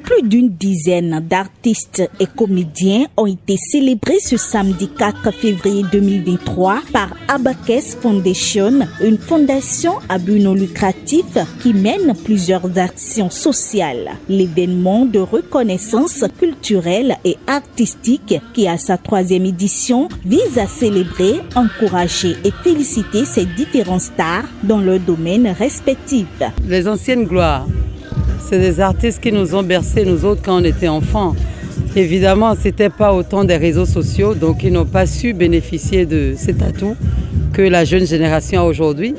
Plus d'une dizaine d'artistes et comédiens ont été célébrés ce samedi 4 février 2023 par Abakès Foundation, une fondation à but non lucratif qui mène plusieurs actions sociales. L'événement de reconnaissance culturelle et artistique qui à sa 3e édition vise à célébrer, encourager et féliciter ces différents stars dans leurs domaines respectifs. Les anciennes gloires. C'est des artistes qui nous ont bercés, nous autres, quand on était enfants. Évidemment, ce n'était pas autant des réseaux sociaux, donc ils n'ont pas su bénéficier de cet atout que la jeune génération a aujourd'hui.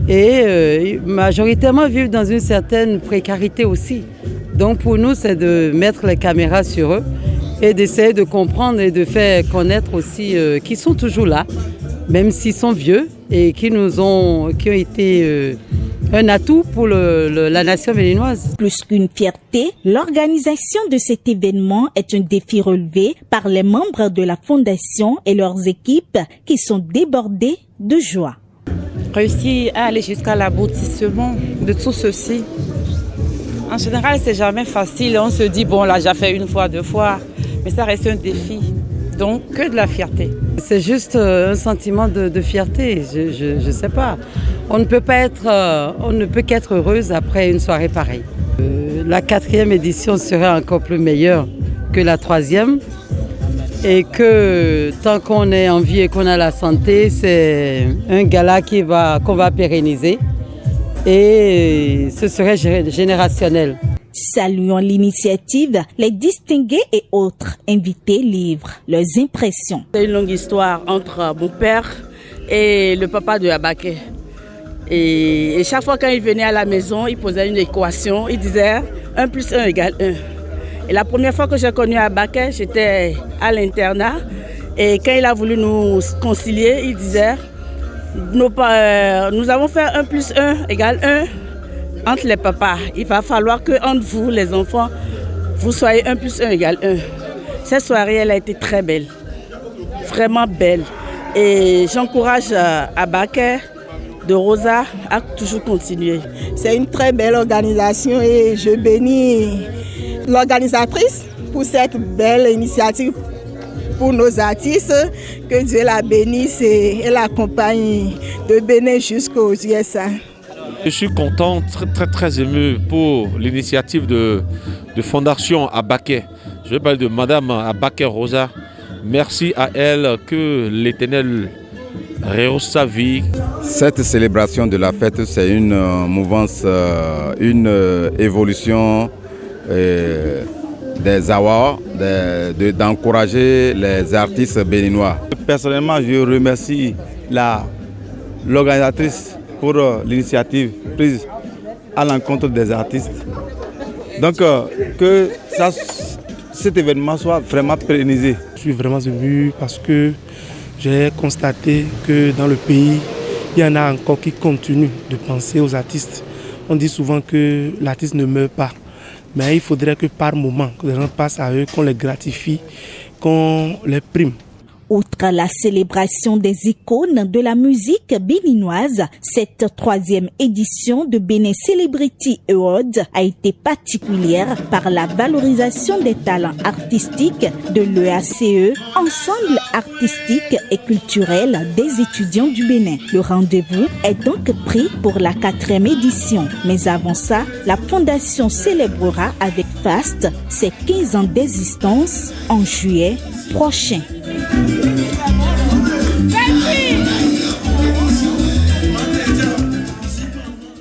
Et majoritairement vivent dans une certaine précarité aussi. Donc pour nous, c'est de mettre les caméras sur eux et d'essayer de comprendre et de faire connaître aussi qu'ils sont toujours là, même s'ils sont vieux et qui ont été... un atout pour la nation béninoise. Plus qu'une fierté, l'organisation de cet événement est un défi relevé par les membres de la fondation et leurs équipes qui sont débordés de joie. Réussir à aller jusqu'à l'aboutissement de tout ceci. En général, c'est jamais facile. On se dit, bon, là, j'ai fait une fois, 2 fois, mais ça reste un défi. Donc, que de la fierté. C'est juste un sentiment de fierté, je sais pas. On ne peut qu'être heureuse après une soirée pareille. La 4e édition serait encore plus meilleure que la 3e. Et que tant qu'on est en vie et qu'on a la santé, c'est un gala qu'on va pérenniser. Et ce serait générationnel. Saluons l'initiative, les distingués et autres invités livrent leurs impressions. C'est une longue histoire entre mon père et le papa de Abaké. Et chaque fois quand il venait à la maison, il posait une équation, il disait 1 + 1 = 1. Et la première fois que j'ai connu Abaké, j'étais à l'internat. Et quand il a voulu nous concilier, il disait nous avons fait 1 + 1 = 1. Entre les papas, il va falloir que entre vous, les enfants, vous soyez 1 + 1 = 1. Cette soirée, elle a été très belle, vraiment belle. Et j'encourage Abaké de Rosa à toujours continuer. C'est une très belle organisation et je bénis l'organisatrice pour cette belle initiative pour nos artistes. Que Dieu la bénisse et l'accompagne de Bénin jusqu'aux USA. Je suis content, très ému pour l'initiative de Fondation Abaké. Je vais parler de Madame Abaké Rosa. Merci à elle, que l'Éternel rehausse sa vie. Cette célébration de la fête, c'est une mouvance, une évolution des awards, d'encourager les artistes béninois. Personnellement, je remercie l'organisatrice pour l'initiative prise à l'encontre des artistes. Donc que cet événement soit vraiment pérennisé. Je suis vraiment ému parce que j'ai constaté que dans le pays, il y en a encore qui continuent de penser aux artistes. On dit souvent que l'artiste ne meurt pas, mais il faudrait que par moment, que les gens passent à eux, qu'on les gratifie, qu'on les prime. Outre la célébration des icônes de la musique béninoise, cette 3e édition de Bénin Celebrity Awards a été particulière par la valorisation des talents artistiques de l'EACE, ensemble artistique et culturel des étudiants du Bénin. Le rendez-vous est donc pris pour la 4e édition. Mais avant ça, la Fondation célébrera avec faste ses 15 ans d'existence en juillet prochain.